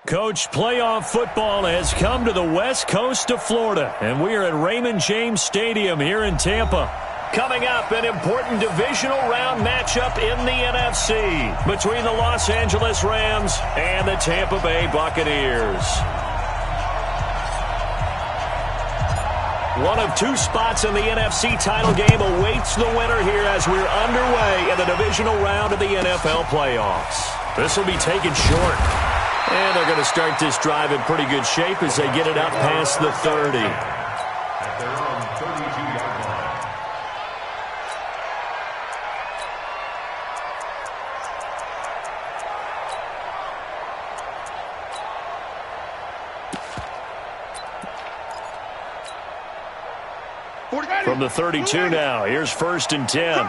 Coach, playoff football has come to the west coast of Florida, and we are at Raymond James Stadium here in Tampa. Coming up, an important divisional round matchup in the NFC between the Los Angeles Rams and the Tampa Bay Buccaneers. One of two spots in the NFC title game awaits the winner here as we're underway in the divisional round of the NFL playoffs. This will be taken short. And they're going to start this drive in pretty good shape as they get it up past the 30. At their own 32-yard line. From the 32 now, here's 1st and 10.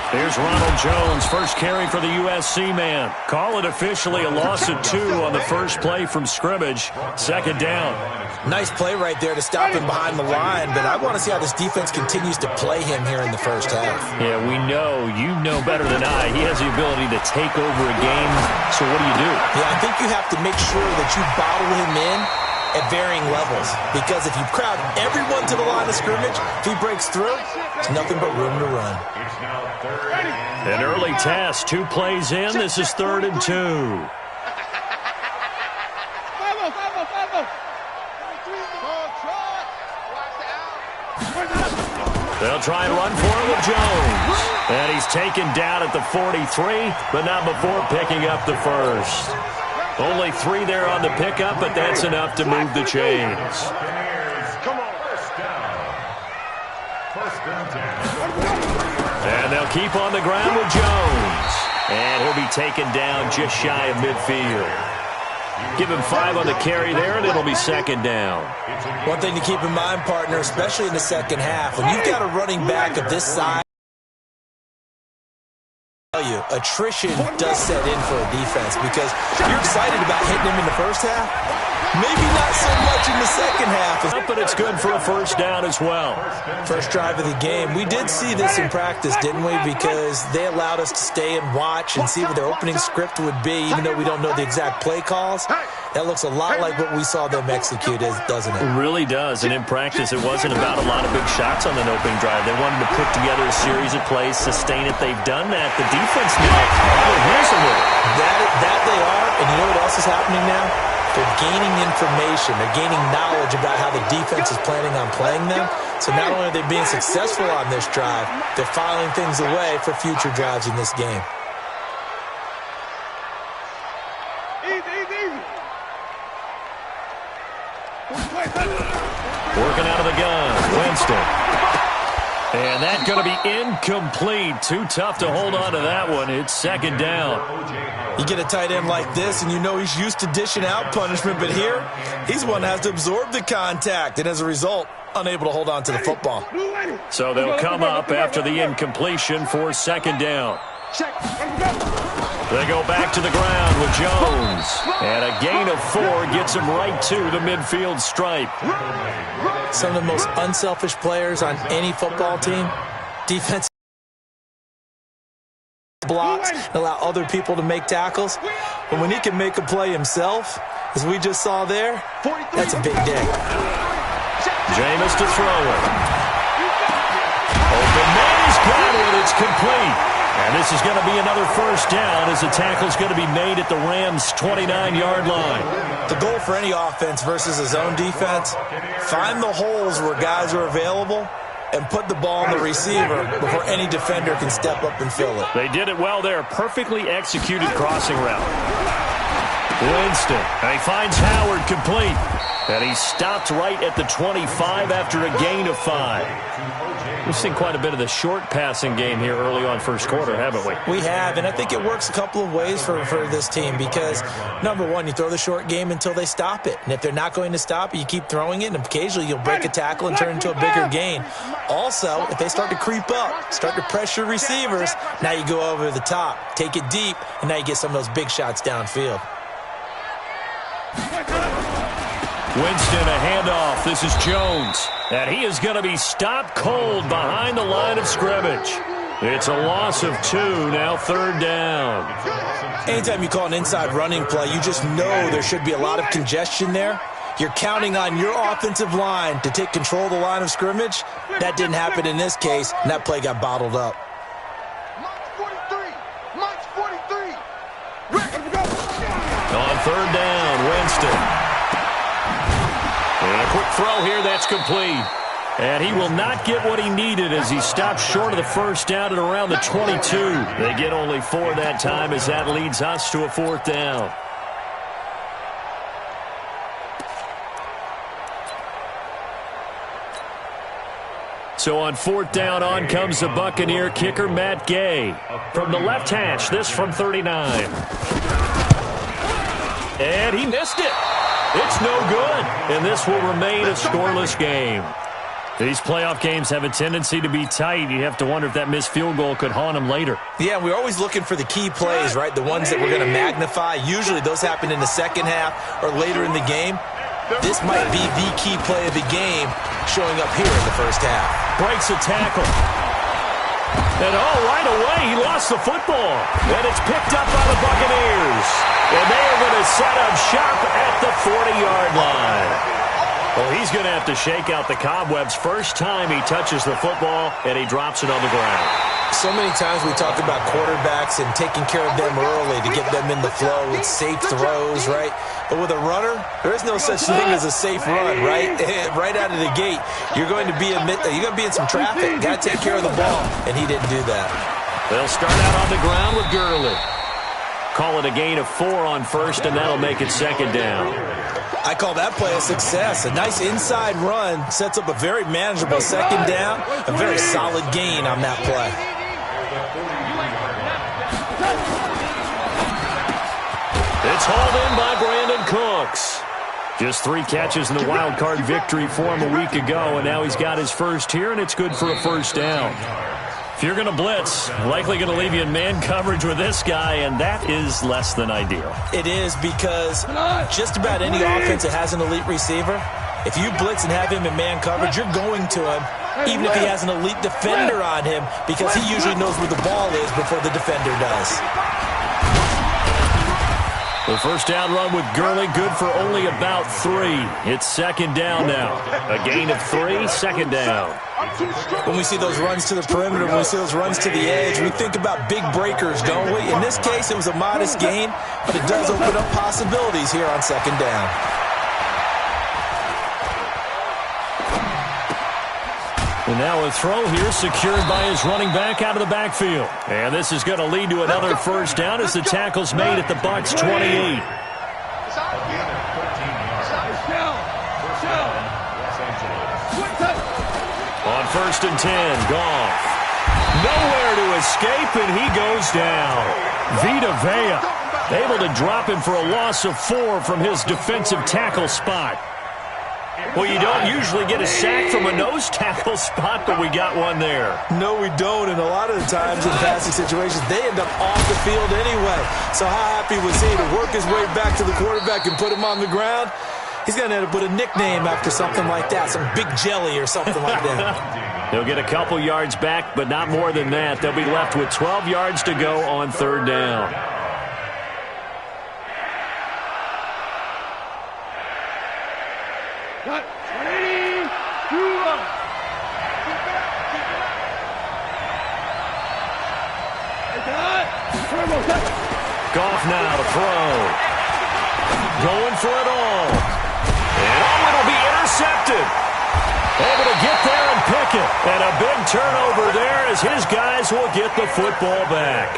Here's Ronald Jones, first carry for the USC man. Call it officially a loss of 2 on the first play from scrimmage. 2nd down. Nice play right there to stop him behind the line, but I want to see how this defense continues to play him here in the first half. Yeah, we know. You know better than I. He has the ability to take over a game, so what do you do? Yeah, I think you have to make sure that you bottle him in at varying levels, because if you crowd everyone to the line of scrimmage, if he breaks through, there's nothing but room to run. An early test, 2 plays in. This is 3rd and 2. They'll try and run for it with Jones. And he's taken down at the 43, but not before picking up the first. Only 3 there on the pickup, but that's enough to move the chains. And they'll keep on the ground with Jones. And he'll be taken down just shy of midfield. Give him 5 on the carry there, and it'll be 2nd down. One thing to keep in mind, partner, especially in the second half, when you've got a running back of this size, attrition does set in for a defense, because you're excited about hitting him in the first half. Maybe not so much in the second half. But it's good for a 1st down as well. First drive of the game. We did see this in practice, didn't we? Because they allowed us to stay and watch and see what their opening script would be, even though we don't know the exact play calls. That looks a lot like what we saw them execute, doesn't it? It really does. And in practice, it wasn't about a lot of big shots on an opening drive. They wanted to put together a series of plays, sustain it. They've done that. The defense now, here's a little. That they are, and you know what else is happening now? They're gaining information. They're gaining knowledge about how the defense is planning on playing them. So not only are they being successful on this drive, they're filing things away for future drives in this game. Working out of the gun, Winston. And that's going to be incomplete. Too tough to hold on to that one. It's 2nd down. You get a tight end like this, and you know he's used to dishing out punishment, but here, he's one that has to absorb the contact, and as a result, unable to hold on to the football. So they'll come up after the incompletion for 2nd down. They go back to the ground with Jones. And a gain of 4 gets him right to the midfield stripe. Some of the most unselfish players on any football team. Defense blocks and allow other people to make tackles. But when he can make a play himself, as we just saw there, that's a big day. Jameis to throw it. Open man, he's got it. It's complete. And this is going to be another 1st down as the tackle's going to be made at the Rams' 29-yard line. The goal for any offense versus a zone defense, find the holes where guys are available and put the ball on the receiver before any defender can step up and fill it. They did it well there. Perfectly executed crossing route. Winston, and he finds Howard complete. And he's stopped right at the 25 after a gain of 5. We've seen quite a bit of the short passing game here early on first quarter, haven't we? We have, and I think it works a couple of ways for this team because, number one, you throw the short game until they stop it. And if they're not going to stop it, you keep throwing it, and occasionally you'll break a tackle and turn it into a bigger gain. Also, if they start to creep up, start to pressure receivers, now you go over the top, take it deep, and now you get some of those big shots downfield. Winston, a handoff. This is Jones. And he is going to be stopped cold behind the line of scrimmage. It's a loss of 2, now 3rd down. Anytime you call an inside running play, you just know there should be a lot of congestion there. You're counting on your offensive line to take control of the line of scrimmage. That didn't happen in this case, and that play got bottled up. On 3rd down, Winston. And a quick throw here, that's complete. And he will not get what he needed as he stopped short of the 1st down at around the 22. They get only 4 that time as that leads us to a 4th down. So on 4th down, on comes the Buccaneer kicker, Matt Gay. From the left hash, this from 39. And he missed it. It's no good. And this will remain a scoreless game. These playoff games have a tendency to be tight. You have to wonder if that missed field goal could haunt him later. Yeah, we're always looking for the key plays, right? The ones that we're going to magnify. Usually those happen in the second half or later in the game. This might be the key play of the game showing up here in the 1st half. Breaks a tackle. And right away, he lost the football. And it's picked up by the Buccaneers. And they are going to set up shop at the 40-yard line. Well, he's going to have to shake out the cobwebs first time he touches the football, and he drops it on the ground. So many times we talk about quarterbacks and taking care of them early to get them in the flow with safe throws, right? But with a runner, there is no such thing as a safe run, right? Right out of the gate, you're going to be in some traffic. Got to take care of the ball, and he didn't do that. They'll start out on the ground with Gurley. Call it a gain of 4 on 1st, and that'll make it 2nd down. I call that play a success. A nice inside run sets up a very manageable 2nd down, a very solid gain on that play. It's hauled in by Brandon Cooks. Just 3 catches in the wild card victory for him a week ago, and now he's got his first here, and it's good for a 1st down. If you're going to blitz, likely going to leave you in man coverage with this guy, and that is less than ideal. It is because just about any offense that has an elite receiver, if you blitz and have him in man coverage, you're going to him, even if he has an elite defender on him, because he usually knows where the ball is before the defender does. The 1st down run with Gurley, good for only about 3. It's 2nd down now. A gain of 3, 2nd down. When we see those runs to the perimeter, when we see those runs to the edge, we think about big breakers, don't we? In this case, it was a modest gain, but it does open up possibilities here on 2nd down. And now a throw here secured by his running back out of the backfield. And this is going to lead to another 1st down as the tackle's made at the Bucs' 28. On 1st and 10, Goff. Nowhere to escape, and he goes down. Vita Vea able to drop him for a loss of 4 from his defensive tackle spot. Well, you don't usually get a sack from a nose tackle spot, but we got one there. No, we don't, and a lot of the times in passing situations, they end up off the field anyway. So how happy was he to work his way back to the quarterback and put him on the ground? He's going to end up with a nickname after something like that, some Big Jelly or something like that. He'll get a couple yards back, but not more than that. They'll be left with 12 yards to go on 3rd down. Goff now to throw. Going for it all. And it'll be intercepted. Able to get there and pick it. And a big turnover there as his guys will get the football back.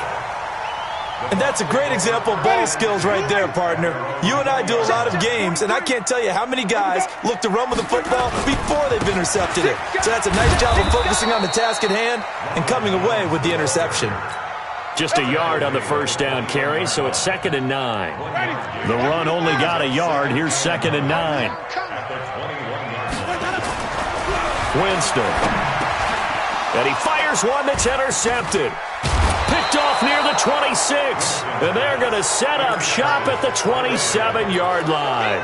And that's a great example of ball skills right there, partner. You and I do a lot of games, and I can't tell you how many guys look to run with the football before they've intercepted it. So that's a nice job of focusing on the task at hand and coming away with the interception. Just a yard on the 1st down carry, so it's 2nd and 9. The run only got a yard. Here's 2nd and 9. Winston. And he fires one that's intercepted. Picked off near the 26. And they're going to set up shop at the 27-yard line.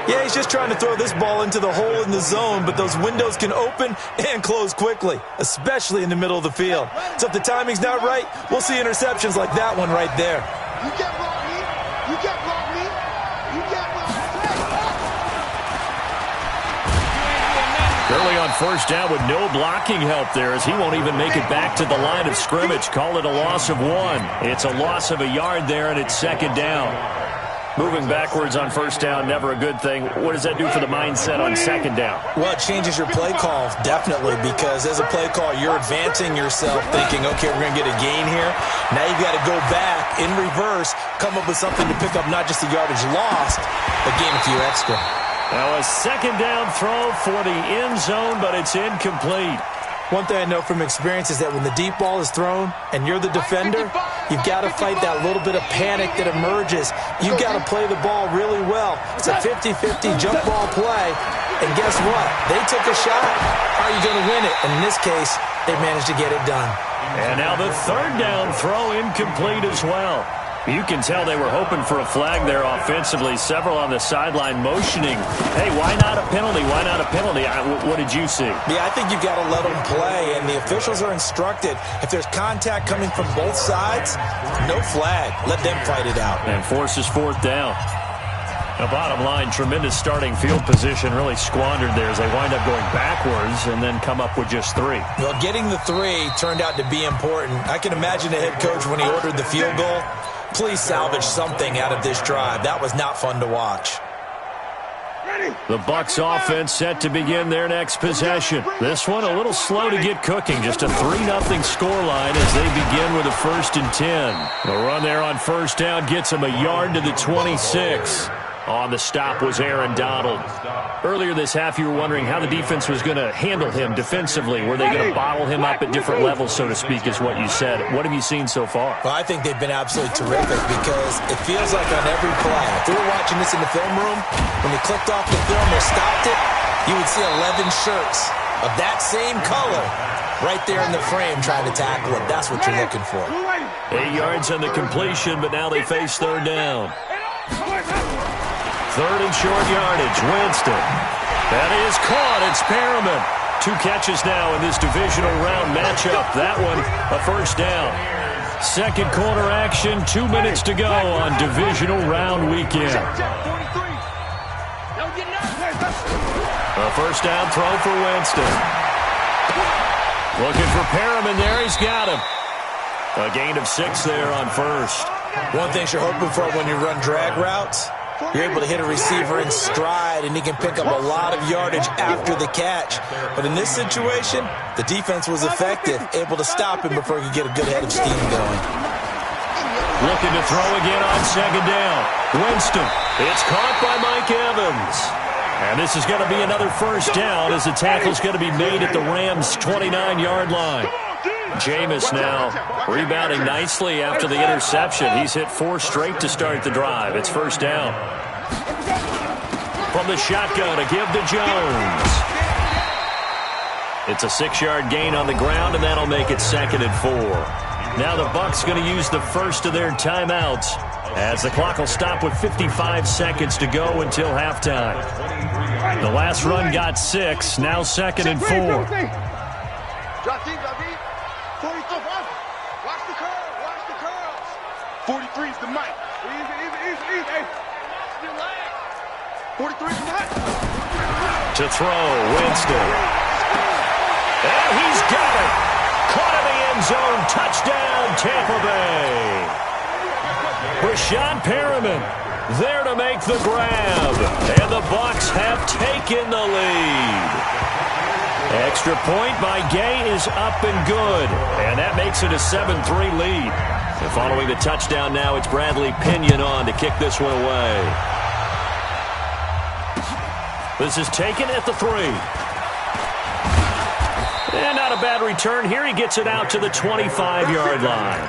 Yeah, he's just trying to throw this ball into the hole in the zone, but those windows can open and close quickly, especially in the middle of the field. So if the timing's not right, we'll see interceptions like that one right there. You can't block me. You can't block me. You can't block me. Early on first down with no blocking help there as he won't even make it back to the line of scrimmage. Call it a loss of 1. It's a loss of a yard there, and it's second down. Moving backwards on first down, never a good thing. What does that do for the mindset on second down? Well, it changes your play call, definitely, because as a play call, you're advancing yourself thinking, okay, we're going to get a gain here. Now you've got to go back in reverse, come up with something to pick up not just the yardage lost, but gain a few extra. Now a second down throw for the end zone, but it's incomplete. One thing I know from experience is that when the deep ball is thrown and you're the defender, you've got to fight that little bit of panic that emerges. You've got to play the ball really well. It's a 50-50 jump ball play. And guess what? They took a shot. How are you going to win it? And in this case, they managed to get it done. And now the third down throw incomplete as well. You can tell they were hoping for a flag there offensively. Several on the sideline motioning, hey, why not a penalty? Why not a penalty? What did you see? Yeah, I think you've got to let them play, and the officials are instructed. If there's contact coming from both sides, no flag. Let them fight it out. And forces fourth down. The bottom line, tremendous starting field position, really squandered there as they wind up going backwards and then come up with just 3. Well, getting the 3 turned out to be important. I can imagine the head coach when he ordered the field goal. Please salvage something out of this drive. That was not fun to watch. The Bucs offense set to begin their next possession. This one a little slow to get cooking. Just a 3-0 scoreline as they begin with a 1st and 10. The run there on first down gets them a yard to the 26. On the stop was Aaron Donald. Earlier this half, you were wondering how the defense was going to handle him defensively. Were they going to bottle him up at different levels, so to speak, is what you said. What have you seen so far? Well, I think they've been absolutely terrific because it feels like on every play, if we were watching this in the film room, when they clicked off the film or stopped it, you would see 11 shirts of that same color right there in the frame trying to tackle it. That's what you're looking for. 8 yards on the completion, but now they face third down. Third and short yardage, Winston. That is caught. It's Perriman. 2 catches now in this divisional round matchup. That one, a first down. Second quarter action, 2 minutes to go on divisional round weekend. A first down throw for Winston. Looking for Perriman there. He's got him. A gain of 6 there on first. One thing you're hoping for when you run drag routes, you're able to hit a receiver in stride, and he can pick up a lot of yardage after the catch. But in this situation, the defense was effective, able to stop him before he could get a good head of steam going. Looking to throw again on second down. Winston. It's caught by Mike Evans. And this is going to be another first down as the tackle's going to be made at the Rams' 29-yard line. Jameis now rebounding nicely after the interception. He's hit 4 straight to start the drive. It's first down. From the shotgun, a give to Jones. It's a 6-yard gain on the ground, and that'll make it 2nd and 4. Now the Bucs going to use the first of their timeouts as the clock will stop with 55 seconds to go until halftime. The last run got 6, now 2nd and 4. 43 is the mic. Easy. 43 is the mic. To throw, Winston. And he's got it. Caught in the end zone. Touchdown, Tampa Bay. Rashad Perriman there to make the grab. And the Bucs have taken the lead. Extra point by Gay is up and good. And that makes it a 7-3 lead. And following the touchdown now, it's Bradley Pinion on to kick this one away. This is taken at the 3. And not a bad return here. He gets it out to the 25-yard line.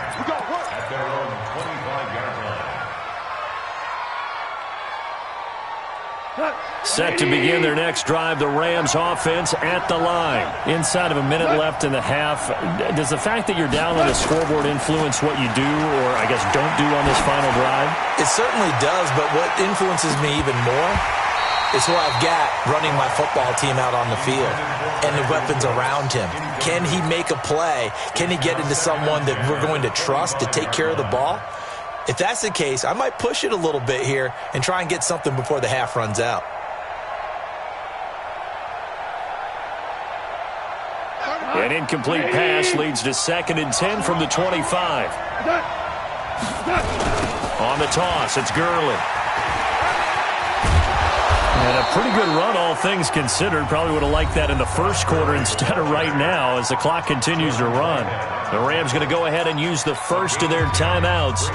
Set to begin their next drive, the Rams offense at the line. Inside of a minute left in the half, does the fact that you're down on the scoreboard influence what you do or, I guess, don't do on this final drive? It certainly does, but what influences me even more is who I've got running my football team out on the field and the weapons around him. Can he make a play? Can he get into someone that we're going to trust to take care of the ball? If that's the case, I might push it a little bit here and try and get something before the half runs out. An incomplete pass leads to 2nd and 10 from the 25. On the toss, it's Gurley. And a pretty good run, all things considered. Probably would have liked that in the first quarter instead of right now as the clock continues to run. The Rams going to go ahead and use the first of their timeouts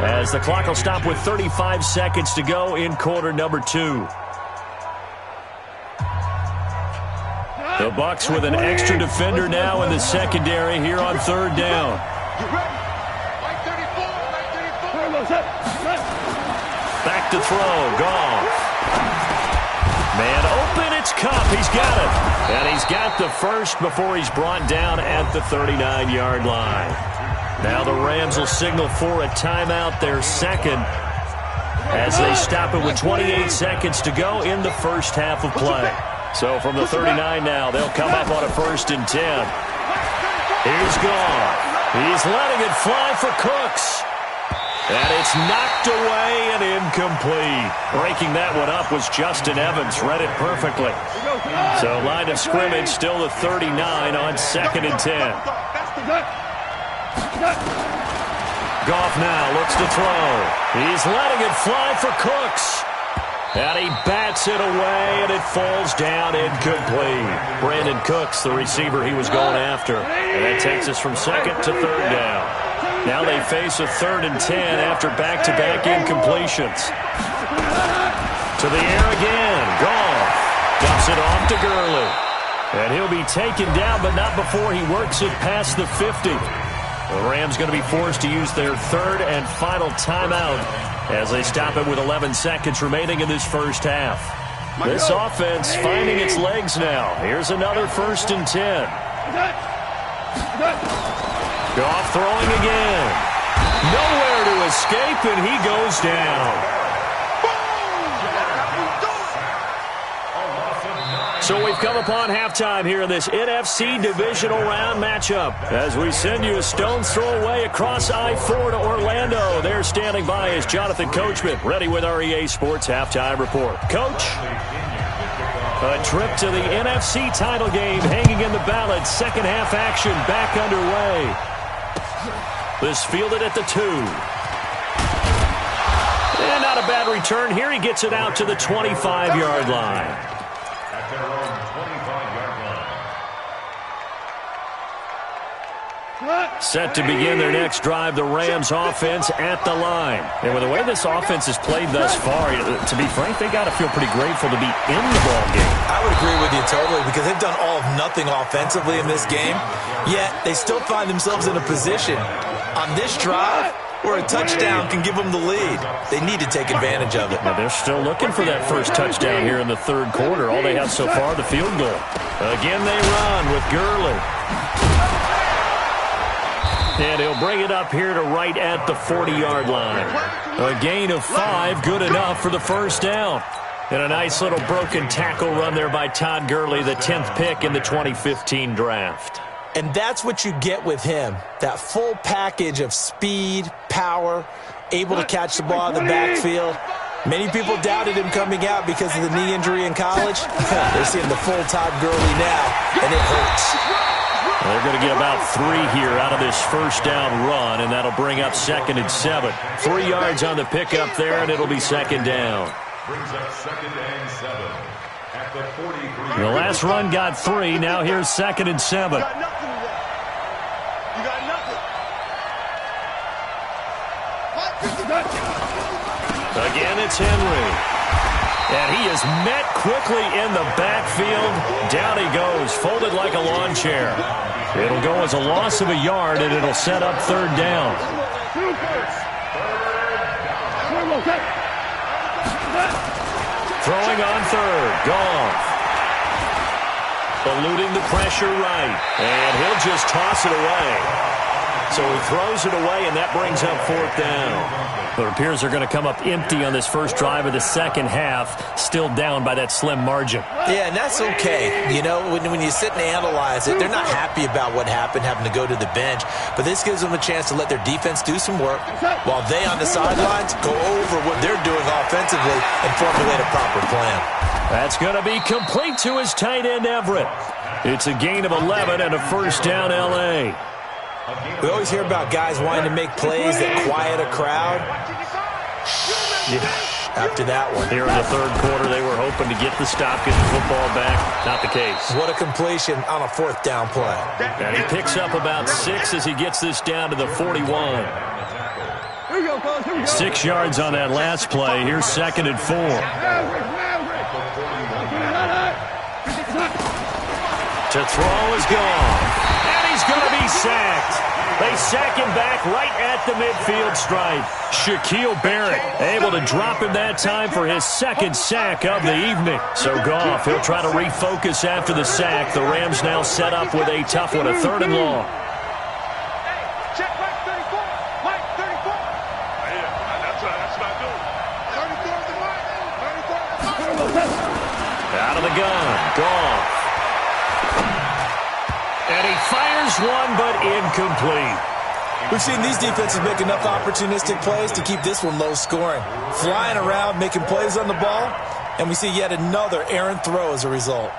as the clock will stop with 35 seconds to go in quarter number 2. The Bucs with an extra defender now in the secondary here on 3rd down. Back to throw, Goff. Man open, it's Kupp. He's got it. And he's got the first before he's brought down at the 39-yard line. Now the Rams will signal for a timeout, their second, as they stop it with 28 seconds to go in the first half of play. So from the 39 now, they'll come up on a 1st and 10. Here's Goff. He's letting it fly for Cooks. And it's knocked away and incomplete. Breaking that one up was Justin Evans. Read it perfectly. So line of scrimmage still the 39 on 2nd and 10. Goff now looks to throw. He's letting it fly for Cooks. And he bats it away, and it falls down incomplete. Brandon Cooks, the receiver he was going after. And that takes us from 2nd to 3rd down. Now they face a 3rd and 10 after back-to-back incompletions. To the air again. Goff dumps it off to Gurley. And he'll be taken down, but not before he works it past the 50. The Rams going to be forced to use their 3rd and final timeout as they stop it with 11 seconds remaining in this first half. This offense finding its legs now. Here's another 1st and 10. Goff throwing again. Nowhere to escape, and he goes down. So we've come upon halftime here in this NFC divisional round matchup as we send you a stone's throw away across I-4 to Orlando. There standing by is Jonathan Coachman, ready with our EA Sports Halftime Report. Coach, a trip to the NFC title game hanging in the balance. Second half action back underway. This fielded at the 2. And not a bad return here. He gets it out to the 25-yard line. Set to begin their next drive, the Rams offense at the line. And with the way this offense has played thus far, to be frank, they got to feel pretty grateful to be in the ball game. I would agree with you totally because they've done all of nothing offensively in this game, yet they still find themselves in a position on this drive where a touchdown can give them the lead. They need to take advantage of it. Now they're still looking for that first touchdown here in the 3rd quarter. All they have so far, the field goal. Again, they run with Gurley. And he'll bring it up here to right at the 40-yard line. A gain of 5, good enough for the first down. And a nice little broken tackle run there by Todd Gurley, the 10th pick in the 2015 draft. And that's what you get with him, that full package of speed, power, able to catch the ball in the backfield. Many people doubted him coming out because of the knee injury in college. They're seeing the full Todd Gurley now, and it hurts. They're going to get about 3 here out of this first down run, and that'll bring up 2nd and 7. 3 yards on the pickup there, and it'll be 2nd down. Brings up 2nd and 7 at the 43. The last run got 3. Now here's 2nd and 7. You got nothing. Again, it's Henry. And he is met quickly in the backfield. Down he goes, folded like a lawn chair. It'll go as a loss of a yard, and it'll set up 3rd down. Throwing on 3rd, Goff. Eluding the pressure right, and he'll just toss it away. So he throws it away, and that brings up fourth down. It appears they're going to come up empty on this first drive of the second half, still down by that slim margin. Yeah, and that's okay. You know, when you sit and analyze it, they're not happy about what happened, having to go to the bench, but this gives them a chance to let their defense do some work while they on the sidelines go over what they're doing offensively and formulate a proper plan. That's going to be complete to his tight end, Everett. It's a gain of 11 and a first down, L.A. We always hear about guys wanting to make plays that quiet a crowd. Yeah, after that one. Here in the third quarter, they were hoping to get the stop, get the football back. Not the case. What a completion on a fourth down play. And he picks up about 6 as he gets this down to the 41. 6 yards on that last play. Here's second and 4. To throw is gone. And he's going to be sacked. They sack him back right at the midfield stripe. Shaquille Barrett able to drop him that time for his second sack of the evening. So Goff, he'll try to refocus after the sack. The Rams now set up with a tough one, a third and long. Check right 34. Mike 34. That's what I do. 34 is the mark. 34. Out of the gun. Goff. And he fires one, but incomplete. We've seen these defenses make enough opportunistic plays to keep this one low scoring. Flying around, making plays on the ball, and we see yet another errant throw as a result.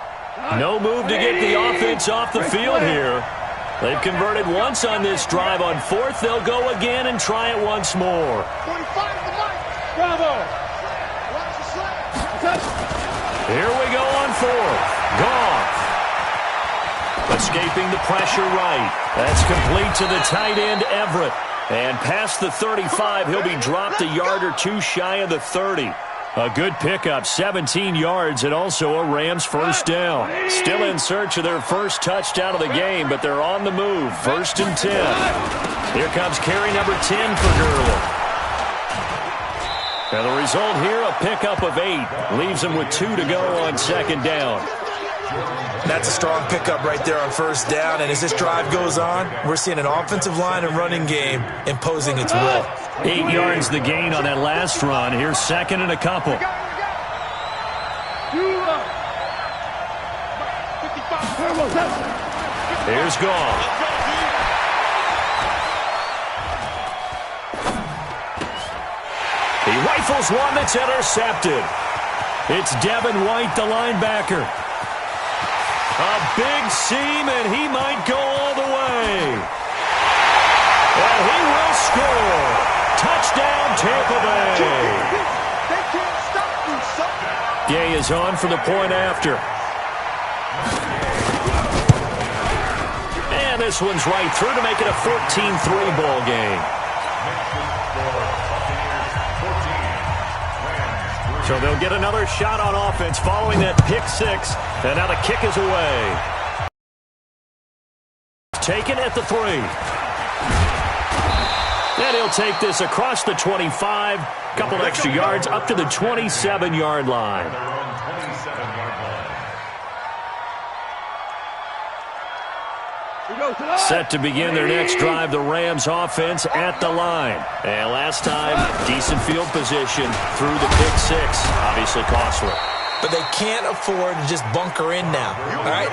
No move to get the offense off the field here. They've converted once on this drive. On fourth, they'll go again and try it once more. 45 is the mark. Bravo. Watch the slap. Here we go on fourth. Goff. Escaping the pressure right. That's complete to the tight end, Everett. And past the 35, he'll be dropped a yard or two shy of the 30. A good pickup, 17 yards, and also a Rams first down. Still in search of their first touchdown of the game, but they're on the move. First and 10. Here comes carry number 10 for Gurley. Now the result here, a pickup of 8. Leaves them with 2 to go on second down. That's a strong pickup right there on first down, and as this drive goes on, we're seeing an offensive line and running game imposing its will. 8 yards the gain on that last run. Here's second and a couple. Here's Goff. He rifles one that's intercepted. It's Devin White, the linebacker. A big seam, and he might go all the way. And he will score. Touchdown, Tampa Bay. They can't stop you, son. Gay is on for the point after. And this one's right through to make it a 14-3 ball game. So they'll get another shot on offense following that pick six. And now the kick is away. Taken at the 3. And he'll take this across the 25. Couple extra yards up to the 27-yard line. Set to begin their next drive, the Rams offense at the line. And last time, decent field position through the pick six. Obviously costly. But they can't afford to just bunker in now. All right,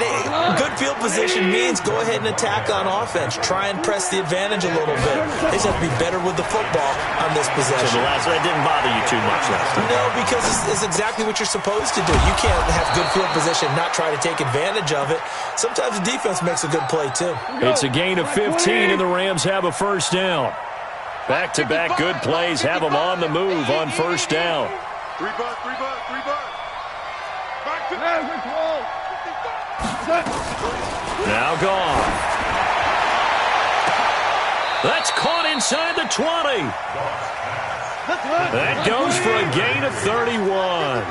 good field position means go ahead and attack on offense. Try and press the advantage a little bit. They just have to be better with the football on this possession. So that didn't bother you too much last time? No, because it's exactly what you're supposed to do. You can't have good field position, not try to take advantage of it. Sometimes the defense makes a good play, too. It's a gain of 15, and the Rams have a first down. Back-to-back good plays have them on the move on first down. 3 bucks. Now gone. That's caught inside the 20. That goes for a gain of 31.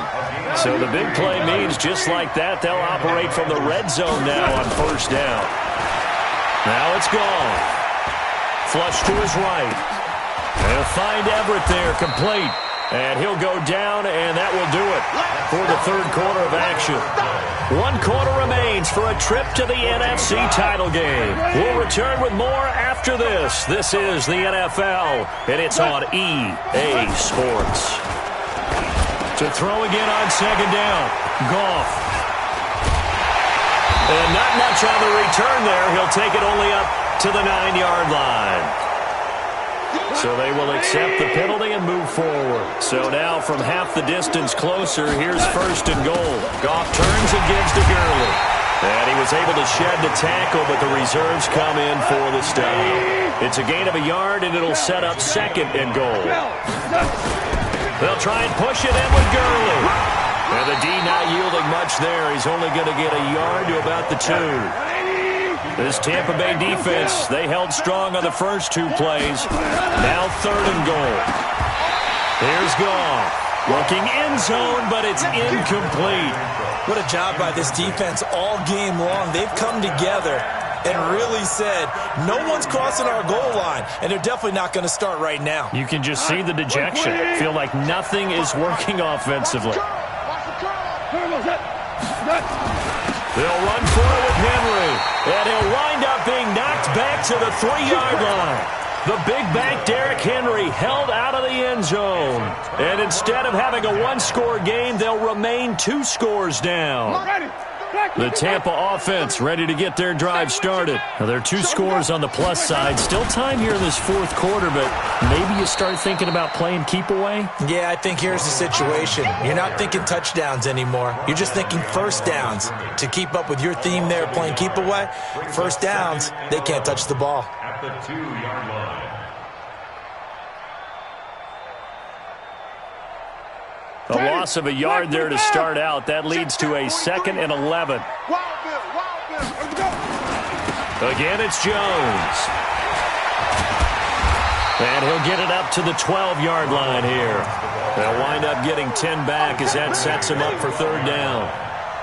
So the big play means just like that, they'll operate from the red zone now on first down. Now it's gone. Flush to his right. They'll find Everett there, complete. And he'll go down, and that will do it for the third quarter of action. 1 quarter remains. Saints for a trip to the NFC title game. We'll return with more after this. This is the NFL, and it's on EA Sports. To throw again on second down. Goff. And not much on the return there. He'll take it only up to the 9-yard line. So they will accept the penalty and move forward. So now from half the distance closer, here's first and goal. Goff turns and gives to Gurley. And he was able to shed the tackle, but the reserves come in for the stop. It's a gain of a yard, and it'll set up second and goal. They'll try and push it in with Gurley. And the D not yielding much there. He's only going to get a yard to about the 2. This Tampa Bay defense, they held strong on the first 2 plays. Now third and goal. Here's Goff. Looking end zone, but it's incomplete. What a job by this defense all game long. They've come together and really said, no one's crossing our goal line, and they're definitely not going to start right now. You can just see the dejection. Feel like nothing is working offensively. They'll run for it with Henry, and he'll wind up being knocked back to the 3-yard line. The big back Derrick Henry held out of the end zone. And instead of having a 1-score game, they'll remain 2 scores down. The Tampa offense ready to get their drive started. Now, there are 2 scores on the plus side. Still time here in this fourth quarter, but maybe you start thinking about playing keep away? Yeah, I think here's the situation. You're not thinking touchdowns anymore. You're just thinking first downs. To keep up with your theme there, playing keep away, first downs, they can't touch the ball. At the 2-yard line. A loss of a yard there to start out. That leads to a 2nd and 11. Again, it's Jones. And he'll get it up to the 12-yard line here. They'll wind up getting 10 back as that sets him up for third down.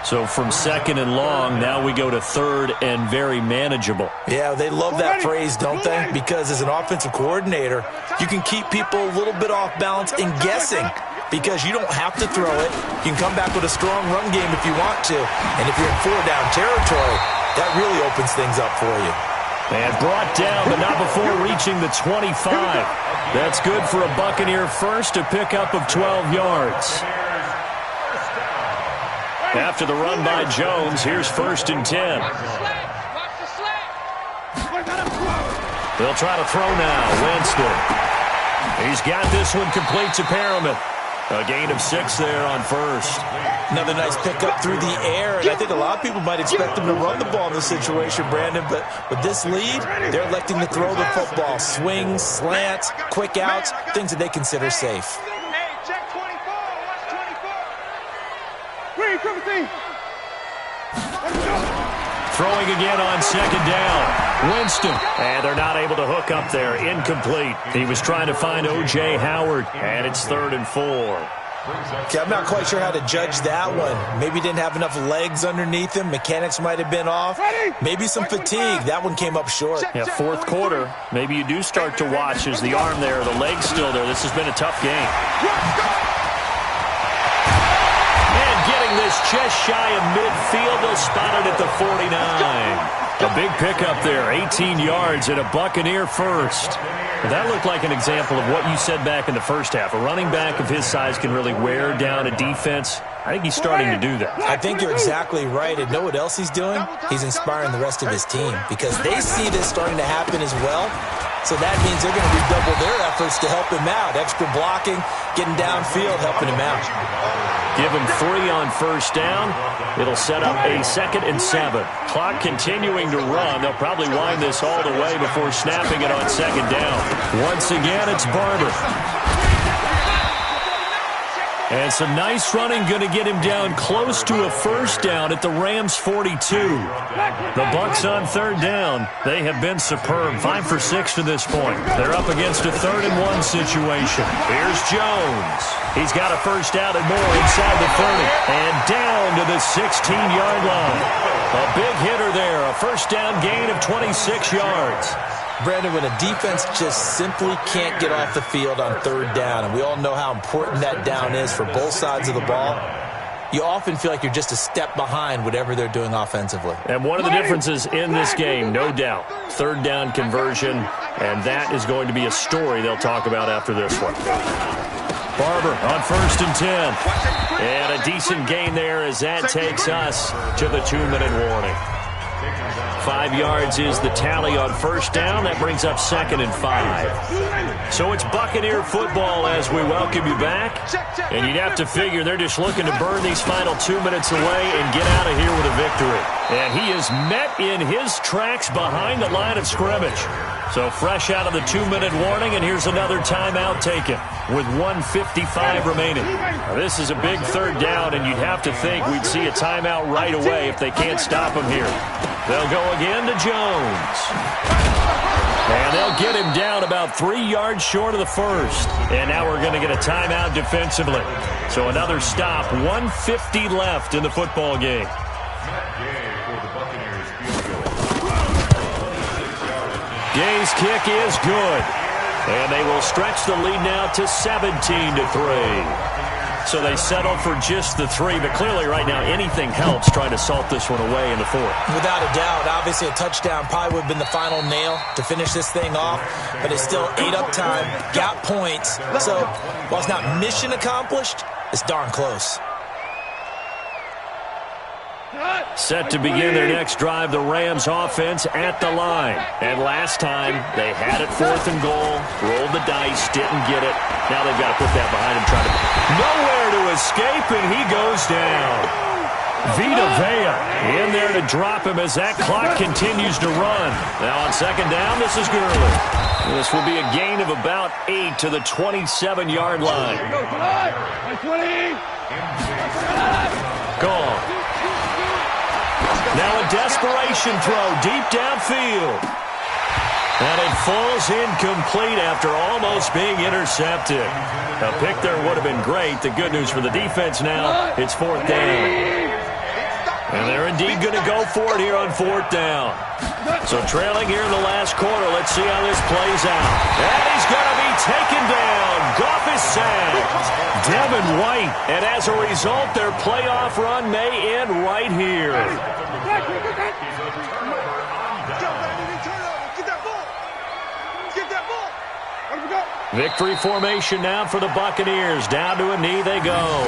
So from 2nd and long, now we go to 3rd and very manageable. Yeah, they love that phrase, don't they? Because as an offensive coordinator, you can keep people a little bit off balance and guessing. Because you don't have to throw it. You can come back with a strong run game if you want to. And if you're in 4-down territory, that really opens things up for you. And brought down, but not before reaching the 25. That's good for a Buccaneer first, a pickup of 12 yards. After the run by Jones, here's 1st and 10. They'll try to throw now. Winston. He's got this one complete to Perriman. A gain of 6 there on first. Another nice pickup through the air, and I think a lot of people might expect them to run the ball in this situation, Brandon, but with this lead, they're electing to throw the football. Swings, slants, quick outs, things that they consider safe. Hey, check 24. Watch 24. Green, Throwing again on second down. Winston. And they're not able to hook up there. Incomplete. He was trying to find O.J. Howard. And it's 3rd and 4. Okay, I'm not quite sure how to judge that one. Maybe didn't have enough legs underneath him. Mechanics might have been off. Maybe some fatigue. That one came up short. Yeah, fourth quarter. Maybe you do start to watch as the arm there, the leg's still there. This has been a tough game. And getting this just shy of midfield. They'll spot it at the 49. A big pickup there, 18 yards and a Buccaneer first. That looked like an example of what you said back in the first half. A running back of his size can really wear down a defense. I think he's starting to do that. I think you're exactly right. And know what else he's doing? He's inspiring the rest of his team because they see this starting to happen as well. So that means they're going to redouble their efforts to help him out. Extra blocking, getting downfield, helping him out. Give him 3 on first down. It'll set up a 2nd and 7. Clock continuing to run. They'll probably wind this all the way before snapping it on second down. Once again, it's Barber. And some nice running, going to get him down close to a first down at the Rams' 42. The Bucs on third down. They have been superb. 5 for 6 to this point. They're up against a 3rd and 1 situation. Here's Jones. He's got a first down and more inside the 30. And down to the 16-yard line. A big hitter there. A first down gain of 26 yards. Brandon, when a defense just simply can't get off the field on third down, and we all know how important that down is for both sides of the ball, you often feel like you're just a step behind whatever they're doing offensively. And one of the differences in this game, no doubt, third down conversion, and that is going to be a story they'll talk about after this one. Barber on 1st and 10. And a decent gain there as that takes us to the 2-minute warning. 5 yards is the tally on first down. That brings up 2nd and 5. So it's Buccaneer football as we welcome you back. And you'd have to figure they're just looking to burn these final 2 minutes away and get out of here with a victory. And he is met in his tracks behind the line of scrimmage. So fresh out of the 2-minute warning, and here's another timeout taken with 1:55 remaining. Now, this is a big third down, and you'd have to think we'd see a timeout right away if they can't stop him here. They'll go again to Jones. And they'll get him down about 3 yards short of the first. And now we're going to get a timeout defensively. So another stop, 1:50 left in the football game. Gay's kick is good. And they will stretch the lead now to 17-3. So they settle for just the 3, but clearly right now anything helps trying to salt this one away in the 4th. Without a doubt, obviously a touchdown probably would have been the final nail to finish this thing off, but it's still ate up time, got points. So while it's not mission accomplished, it's darn close. Set to begin their next drive, the Rams offense at the line. And last time, they had it 4th and goal, rolled the dice, didn't get it. Now they've got to put that behind them, trying to... Nowhere to escape, and he goes down. Vita Vea in there to drop him as that clock continues to run. Now on 2nd down, this is Gurley. This will be a gain of about 8 to the 27-yard line. Gone. Now a desperation throw deep downfield. And it falls incomplete after almost being intercepted. A pick there would have been great. The good news for the defense now, it's 4th down. And they're indeed going to go for it here on 4th down. So trailing here in the last quarter, let's see how this plays out. And he's going to be taken down. Goff is sacked. Devin White. And as a result, their playoff run may end right here. Victory formation now for the Buccaneers. Down to a knee they go.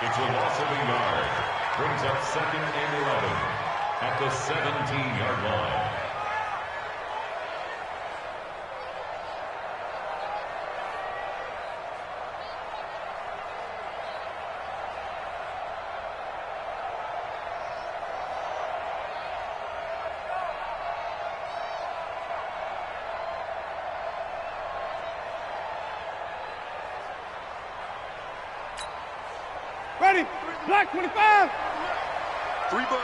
It's a loss of a yard. Brings up 2nd and 11 at the 17-yard line. Ready? Black 25. 3 bud.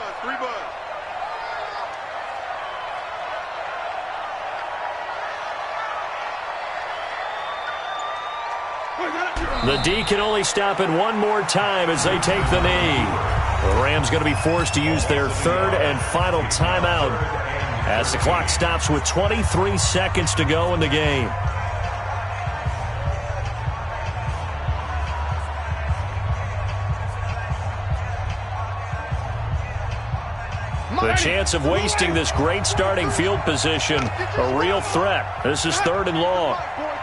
The D can only stop it one more time as they take the knee. The Rams going to be forced to use their 3rd and final timeout as the clock stops with 23 seconds to go in the game. The chance of wasting this great starting field position, a real threat. This is 3rd and long.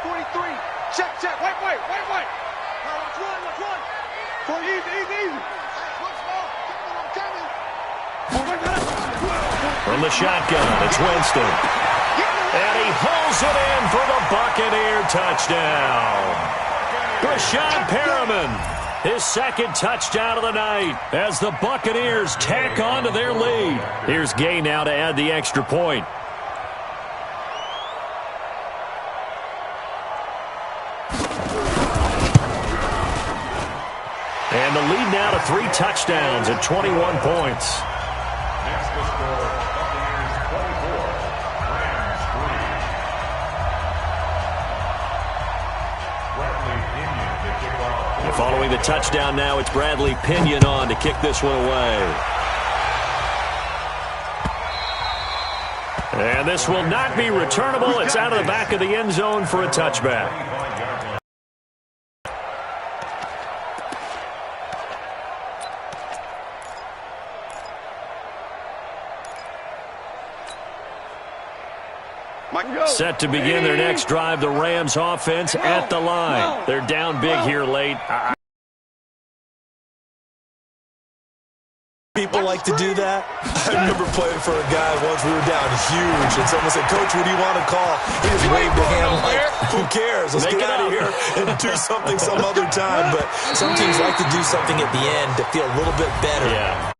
43. Check. Wait. Watch one. Easy. From the shotgun, it's Winston. And he pulls it in for the Buccaneer touchdown. Rashad Perriman. His 2nd touchdown of the night as the Buccaneers tack on to their lead. Here's Gay now to add the extra point. And the lead now to 3 touchdowns at 21 points. Next to score, Buccaneers 24, Rams 3. Bradley Pinion to kick off. Following the touchdown now, it's Bradley Pinion on to kick this one away. And this will not be returnable. It's out of the back of the end zone for a touchback. Set to begin their next drive, the Rams offense at the line. They're down big here late. People like to do that. I remember playing for a guy once. We were down huge, and someone said, "Coach, what do you want to call?" He just waved a hand like, "Who cares? Let's get out of here and do something some other time." But some teams like to do something at the end to feel a little bit better. Yeah.